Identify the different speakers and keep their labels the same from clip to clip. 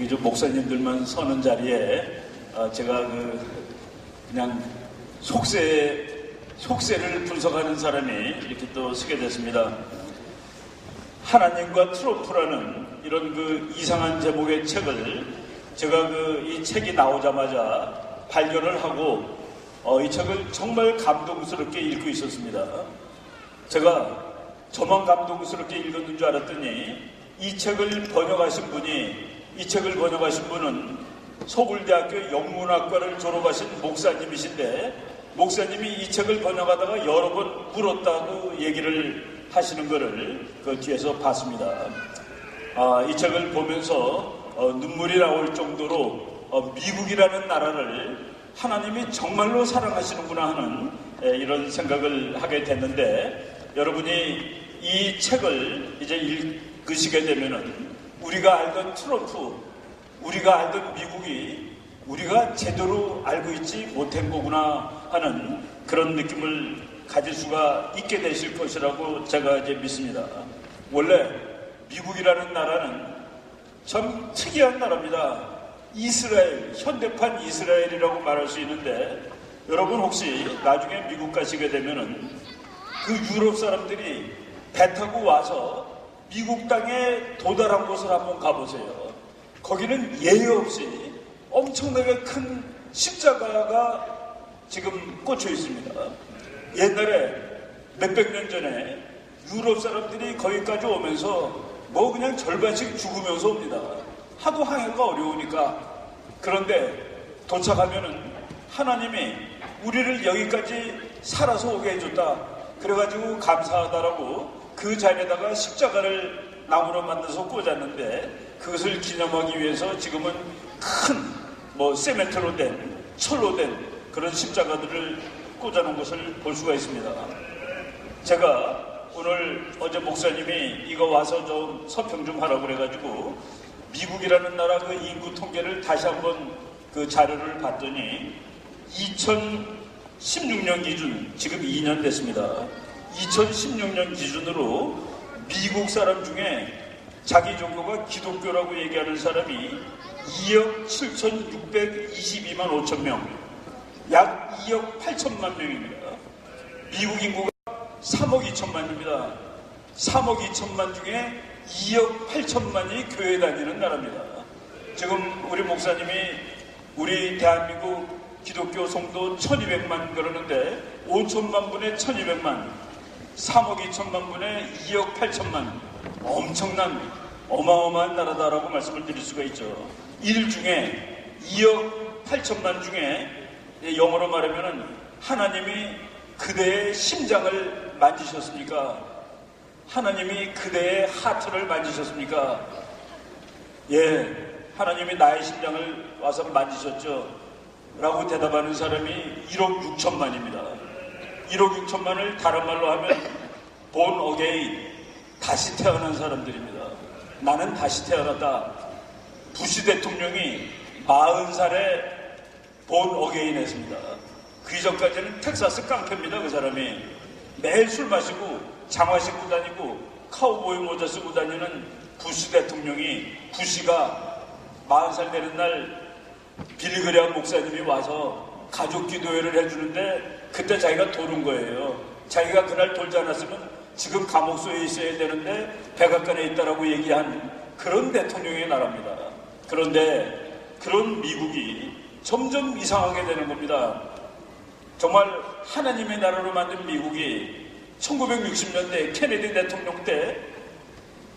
Speaker 1: 여기 좀 목사님들만 서는 자리에 제가 그냥 속세를 분석하는 사람이 이렇게 또 쓰게 됐습니다. 하나님과 트로프라는 이런 이상한 제목의 책을 제가 이 책이 나오자마자 발견을 하고 이 책을 정말 감동스럽게 읽고 있었습니다. 제가 저만 감동스럽게 읽었는 줄 알았더니 이 책을 번역하신 분은 서울대학교 영문학과를 졸업하신 목사님이신데 목사님이 이 책을 번역하다가 여러 번 울었다고 얘기를 하시는 것을 그 뒤에서 봤습니다. 이 책을 보면서 눈물이 나올 정도로 미국이라는 나라를 하나님이 정말로 사랑하시는구나 하는 이런 생각을 하게 됐는데, 여러분이 이 책을 이제 읽으시게 되면은 우리가 알던 트럼프, 우리가 알던 미국이 우리가 제대로 알고 있지 못한 거구나 하는 그런 느낌을 가질 수가 있게 되실 것이라고 제가 이제 믿습니다. 원래 미국이라는 나라는 참 특이한 나라입니다. 이스라엘, 현대판 이스라엘이라고 말할 수 있는데, 여러분 혹시 나중에 미국 가시게 되면은 유럽 사람들이 배 타고 와서 미국 땅에 도달한 곳을 한번 가보세요. 거기는 예외 없이 엄청나게 큰 십자가가 지금 꽂혀 있습니다. 옛날에 몇백 년 전에 유럽 사람들이 거기까지 오면서 그냥 절반씩 죽으면서 옵니다. 하도 항해가 어려우니까. 그런데 도착하면은 하나님이 우리를 여기까지 살아서 오게 해줬다. 그래가지고 감사하다라고 그 자리에다가 십자가를 나무로 만들어서 꽂았는데, 그것을 기념하기 위해서 지금은 큰 세멘트로 된, 철로 된 그런 십자가들을 꽂아놓은 것을 볼 수가 있습니다. 제가 어제 목사님이 이거 와서 좀 서평 좀 하라고 그래가지고 미국이라는 나라 인구 통계를 다시 한번 자료를 봤더니 2016년 기준, 지금 2년 됐습니다. 2016년 기준으로 미국 사람 중에 자기 종교가 기독교라고 얘기하는 사람이 2억 7,622만 5천 명, 약 2억 8천만 명입니다. 미국 인구가 3억 2천만입니다. 3억 2천만 중에 2억 8천만이 교회 다니는 나라입니다. 지금 우리 목사님이 우리 대한민국 기독교 성도 1200만 그러는데 5천만 분의 1200만, 3억 2천만 분의 2억 8천만, 엄청난 어마어마한 나라다라고 말씀을 드릴 수가 있죠. 일 중에 2억 8천만 중에 영어로 말하면 하나님이 그대의 심장을 만지셨습니까? 하나님이 그대의 하트를 만지셨습니까? 예, 하나님이 나의 심장을 와서 만지셨죠 라고 대답하는 사람이 1억 6천만입니다. 1억 6천만을 다른 말로 하면 본 어게인, 다시 태어난 사람들입니다. 나는 다시 태어났다. 부시 대통령이 40살에 본 어게인 했습니다. 그 이전까지는 텍사스 깡패입니다. 그 사람이 매일 술 마시고 장화 신고 다니고 카우보이 모자 쓰고 다니는 부시 대통령이, 부시가 40살 되는 날 빌리그레암 목사님이 와서 가족 기도회를 해주는데 그때 자기가 도른 거예요. 자기가 그날 돌지 않았으면 지금 감옥소에 있어야 되는데 백악관에 있다라고 얘기한 그런 대통령의 나라입니다. 그런데 그런 미국이 점점 이상하게 되는 겁니다. 정말 하나님의 나라로 만든 미국이 1960년대 케네디 대통령 때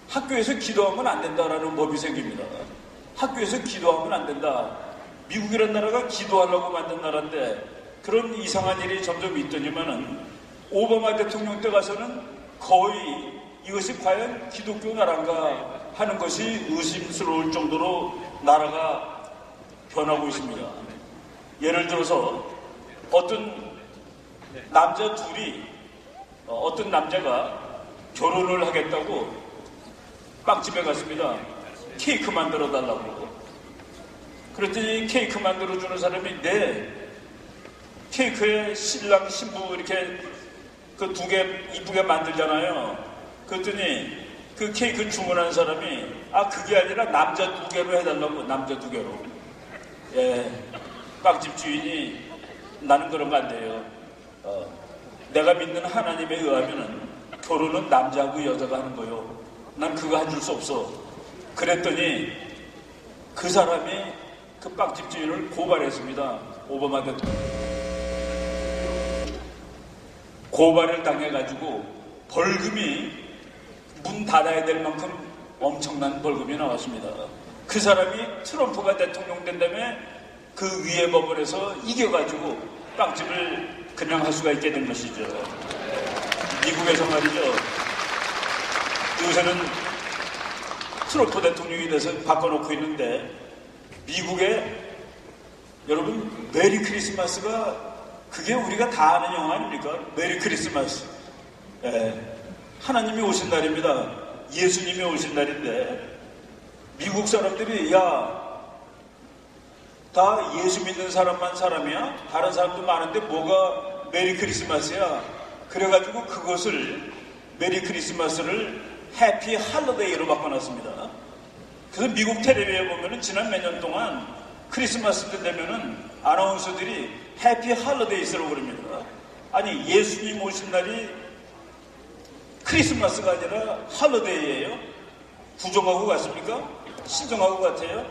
Speaker 1: 학교에서 기도하면 안 된다라는 법이 생깁니다. 학교에서 기도하면 안 된다. 미국이라는 나라가 기도하려고 만든 나라인데 그런 이상한 일이 점점 있더니만은 오바마 대통령 때 가서는 거의 이것이 과연 기독교 나라인가 하는 것이 의심스러울 정도로 나라가 변하고 있습니다. 예를 들어서 어떤 남자 둘이, 어떤 남자가 결혼을 하겠다고 빵집에 갔습니다. 케이크 만들어 달라고. 그랬더니 케이크 만들어주는 사람이 케이크에 신랑 신부 이렇게 그 두 개 이쁘게 만들잖아요. 그랬더니 그 케이크 주문한 사람이 그게 아니라 남자 2개로 해달라고. 남자 2개로. 예, 빵집 주인이 나는 그런 거 안 돼요. 내가 믿는 하나님에 의하면은 결혼은 남자하고 여자가 하는 거요. 난 그거 해줄 수 없어. 그랬더니 그 사람이 그 빵집 주인을 고발했습니다. 오바마 대통령. 고발을 당해가지고 벌금이 문 닫아야 될 만큼 엄청난 벌금이 나왔습니다. 그 사람이 트럼프가 대통령 된 다음에 그 위에 법원에서 이겨가지고 빵집을 그냥 할 수가 있게 된 것이죠. 미국에서 말이죠. 요새는 트럼프 대통령이 돼서 바꿔놓고 있는데 미국에 여러분 메리 크리스마스가 그게 우리가 다 아는 영화 아닙니까? 메리 크리스마스. 하나님이 오신 날입니다. 예수님이 오신 날인데 미국 사람들이 다 예수 믿는 사람만 사람이야? 다른 사람도 많은데 뭐가 메리 크리스마스야? 그래가지고 그것을 메리 크리스마스를 해피 할러데이로 바꿔놨습니다. 그래서 미국 텔레비에 보면은 지난 몇 년 동안 크리스마스 때 되면은 아나운서들이 해피 할러데이스라고 그럽니다. 아니 예수님 오신 날이 크리스마스가 아니라 할러데이예요? 부정하고 같습니까? 신정하고 같아요?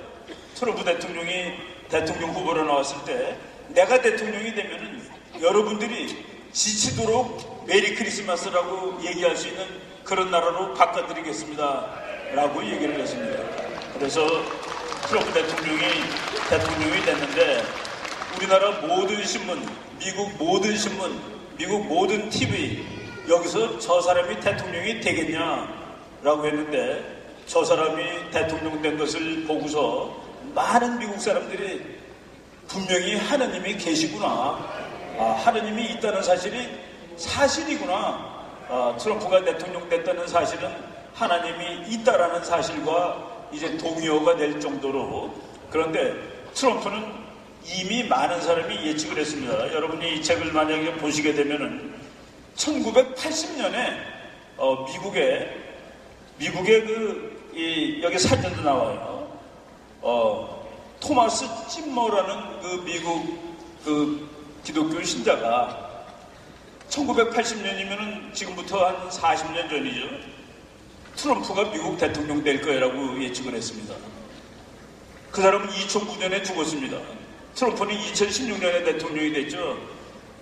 Speaker 1: 트럼프 대통령이 대통령 후보로 나왔을 때 내가 대통령이 되면은 여러분들이 지치도록 메리 크리스마스라고 얘기할 수 있는 그런 나라로 바꿔드리겠습니다 라고 얘기를 했습니다. 그래서 트럼프 대통령이 됐는데 우리나라 모든 신문, 미국 모든 신문, 미국 모든 TV 여기서 저 사람이 대통령이 되겠냐라고 했는데 저 사람이 대통령 된 것을 보고서 많은 미국 사람들이 분명히 하나님이 계시구나. 하나님이 있다는 사실이 사실이구나. 트럼프가 대통령 됐다는 사실은 하나님이 있다라는 사실과 이제 동의어가 될 정도로. 그런데 트럼프는 이미 많은 사람이 예측을 했습니다. 여러분이 이 책을 만약에 보시게 되면은 1980년에 미국의 여기 사진도 나와요. 토마스 찜머라는 그 미국 기독교 신자가 1980년이면은 지금부터 한 40년 전이죠. 트럼프가 미국 대통령 될 거라고 예측을 했습니다. 그 사람은 2009년에 죽었습니다. 트럼프는 2016년에 대통령이 됐죠.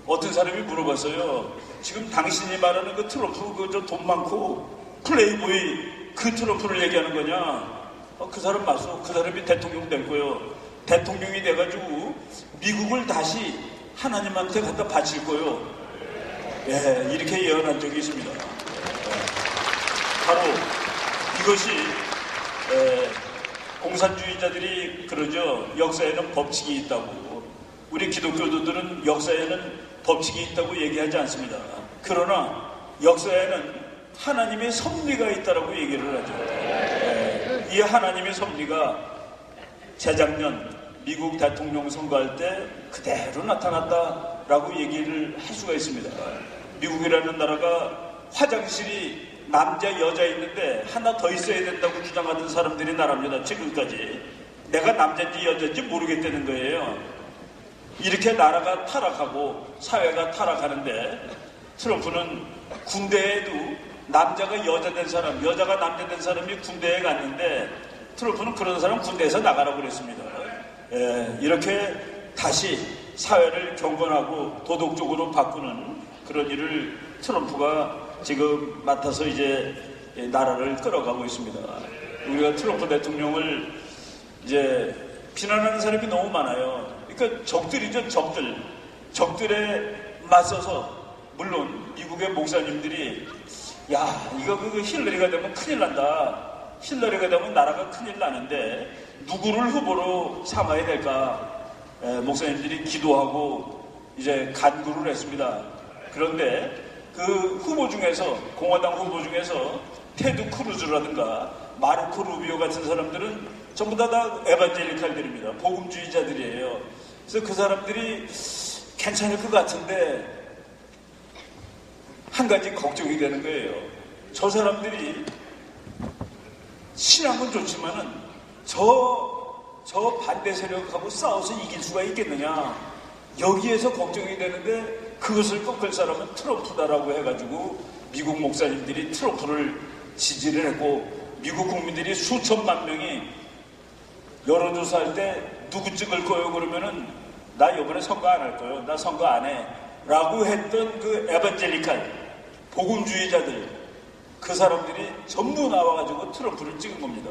Speaker 1: 어떤 사람이 물어봤어요. 지금 당신이 말하는 그 트럼프 돈 많고 플레이보이 그 트럼프를 얘기하는 거냐? 그 사람 맞소. 그 사람이 대통령 될 거예요. 대통령이 돼가지고 미국을 다시 하나님한테 갖다 바칠 거예요. 예, 이렇게 예언한 적이 있습니다. 바로 이것이 공산주의자들이 그러죠. 역사에는 법칙이 있다고. 우리 기독교도들은 역사에는 법칙이 있다고 얘기하지 않습니다. 그러나 역사에는 하나님의 섭리가 있다라고 얘기를 하죠. 이 하나님의 섭리가 재작년 미국 대통령 선거할 때 그대로 나타났다라고 얘기를 할 수가 있습니다. 미국이라는 나라가 화장실이 남자 여자 있는데 하나 더 있어야 된다고 주장하던 사람들이 나랍니다. 지금까지 내가 남자인지 여자인지 모르겠다는 거예요. 이렇게 나라가 타락하고 사회가 타락하는데 트럼프는 군대에도 남자가 여자 된 사람, 여자가 남자 된 사람이 군대에 갔는데 트럼프는 그런 사람 군대에서 나가라고 그랬습니다. 이렇게 다시 사회를 경건하고 도덕적으로 바꾸는 그런 일을 트럼프가 지금 맡아서 이제 나라를 끌어가고 있습니다. 우리가 트럼프 대통령을 이제 비난하는 사람이 너무 많아요. 그러니까 적들이죠, 적들. 적들에 맞서서 물론 미국의 목사님들이 이거 힐러리가 되면 큰일 난다. 힐러리가 되면 나라가 큰일 나는데 누구를 후보로 삼아야 될까? 목사님들이 기도하고 이제 간구를 했습니다. 그런데 그 후보 중에서 공화당 후보 중에서 테드 크루즈라든가 마르코 루비오 같은 사람들은 전부 다 에반젤리칼들입니다. 복음주의자들이에요. 그래서 그 사람들이 괜찮을 것 같은데 한 가지 걱정이 되는 거예요. 저 사람들이 신앙은 좋지만은 저 반대 세력하고 싸워서 이길 수가 있겠느냐. 여기에서 걱정이 되는데 그것을 꺾을 사람은 트럼프다라고 해가지고 미국 목사님들이 트럼프를 지지를 했고 미국 국민들이 수천만 명이 여론조사할 때 누구 찍을 거예요? 그러면은 나 이번에 선거 안 할 거예요. 나 선거 안 해. 라고 했던 그 에반젤리칼 복음주의자들 그 사람들이 전부 나와가지고 트럼프를 찍은 겁니다.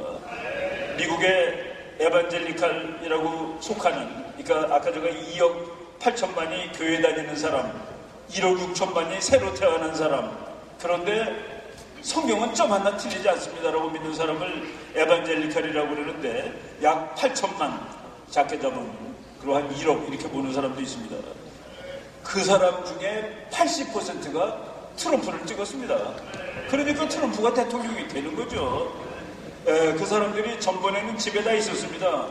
Speaker 1: 미국의 에반젤리칼이라고 속하는, 그러니까 아까 제가 2억 8천만이 교회 다니는 사람, 1억 6천만이 새로 태어난 사람, 그런데 성경은 점 하나 틀리지 않습니다라고 믿는 사람을 에반젤리칼이라고 그러는데 약 8천만 작게 잡은, 그리고 한 1억 이렇게 보는 사람도 있습니다. 그 사람 중에 80%가 트럼프를 찍었습니다. 그러니까 트럼프가 대통령이 되는 거죠. 그 사람들이 전번에는 집에 다 있었습니다.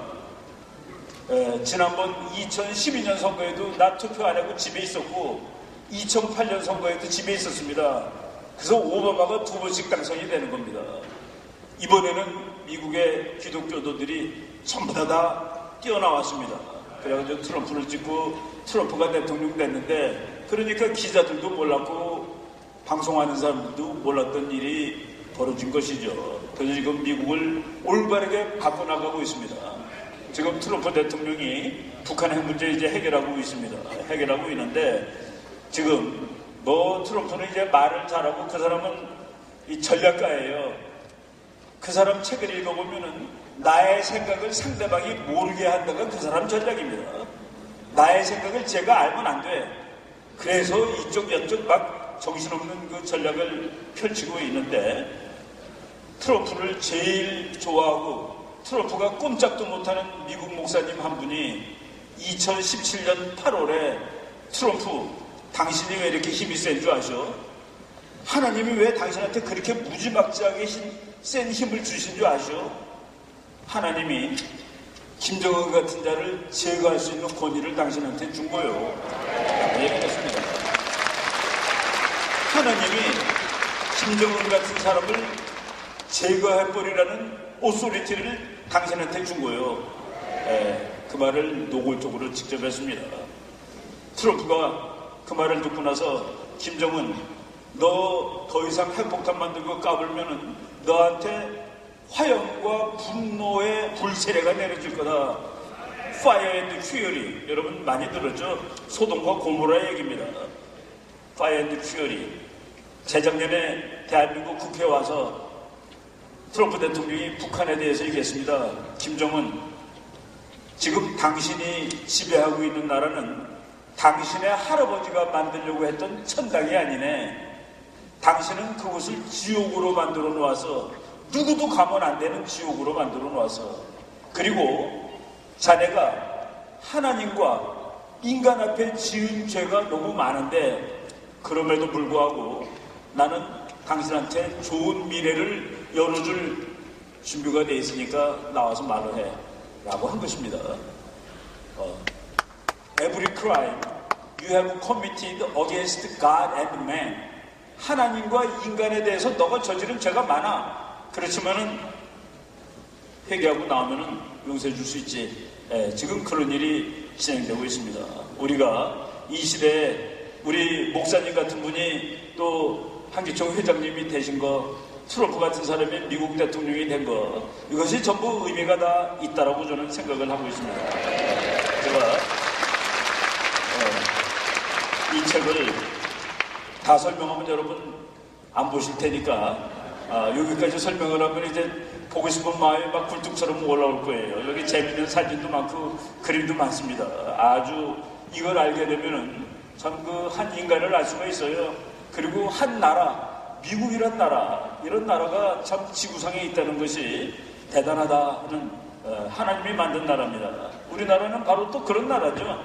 Speaker 1: 지난번 2012년 선거에도 나 투표 안 하고 집에 있었고 2008년 선거에도 집에 있었습니다. 그래서 오바마가 2번씩 당선이 되는 겁니다. 이번에는 미국의 기독교도들이 전부 다 뛰어나왔습니다. 그래가지고 트럼프를 찍고 트럼프가 대통령 됐는데, 그러니까 기자들도 몰랐고 방송하는 사람들도 몰랐던 일이 벌어진 것이죠. 그래서 지금 미국을 올바르게 바꿔나가고 있습니다. 지금 트럼프 대통령이 북한 핵 문제 이제 해결하고 있습니다. 해결하고 있는데 지금 트럼프는 이제 말을 잘하고 그 사람은 이 전략가예요. 그 사람 책을 읽어보면은 나의 생각을 상대방이 모르게 한다가 그 사람 전략입니다. 나의 생각을 제가 알면 안 돼. 그래서 이쪽 저쪽 막 정신없는 그 전략을 펼치고 있는데, 트럼프를 제일 좋아하고 트럼프가 꼼짝도 못하는 미국 목사님 한 분이 2017년 8월에 트럼프, 당신이 왜 이렇게 힘이 센 줄 아셔? 하나님이 왜 당신한테 그렇게 무지막지하게 센 힘을 주신 줄 아셔? 하나님이 김정은 같은 자를 제거할 수 있는 권위를 당신한테 준 거예요. 얘기했습니다. 하나님이 김정은 같은 사람을 제거해버리라는 오소리티를 당신한테 준 거예요. 그 말을 노골적으로 직접 했습니다. 트럼프가 그 말을 듣고 나서 김정은, 너 더 이상 핵폭탄 만들고 까불면은 너한테 화염과 분노의 불세례가 내려질 거다. Fire and Fury. 여러분 많이 들었죠? 소돔과 고모라 얘기입니다. Fire and Fury. 재작년에 대한민국 국회에 와서 트럼프 대통령이 북한에 대해서 얘기했습니다. 김정은, 지금 당신이 지배하고 있는 나라는 당신의 할아버지가 만들려고 했던 천당이 아니네. 당신은 그것을 지옥으로 만들어 놓아서, 누구도 가면 안 되는 지옥으로 만들어 놓아서, 그리고 자네가 하나님과 인간 앞에 지은 죄가 너무 많은데 그럼에도 불구하고 나는 당신한테 좋은 미래를 열어줄 준비가 돼 있으니까 나와서 말을 해 라고 한 것입니다. Every crime you have committed against God and man. 하나님과 인간에 대해서 너가 저지른 죄가 많아. 그렇지만은 회개하고 나오면은 용서해 줄 수 있지. 지금 그런 일이 진행되고 있습니다. 우리가 이 시대에 우리 목사님 같은 분이 또 한기총 회장님이 되신 거, 트럼프 같은 사람이 미국 대통령이 된 거, 이것이 전부 의미가 다 있다라고 저는 생각을 하고 있습니다. 제가 이 책을 다 설명하면 여러분 안 보실 테니까 여기까지 설명을 하면 이제 보고 싶은 마음이 막 굴뚝처럼 올라올 거예요. 여기 재밌는 사진도 많고 그림도 많습니다. 아주 이걸 알게 되면은 참 그 한 인간을 알 수가 있어요. 그리고 한 나라, 미국이란 나라, 이런 나라가 참 지구상에 있다는 것이 대단하다는 하나님이 만든 나라입니다. 우리나라는 바로 또 그런 나라죠.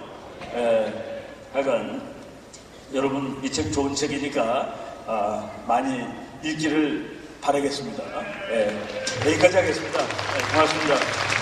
Speaker 1: 하여간 여러분 이 책 좋은 책이니까 많이 읽기를 바라겠습니다. 여기까지 하겠습니다. 고맙습니다.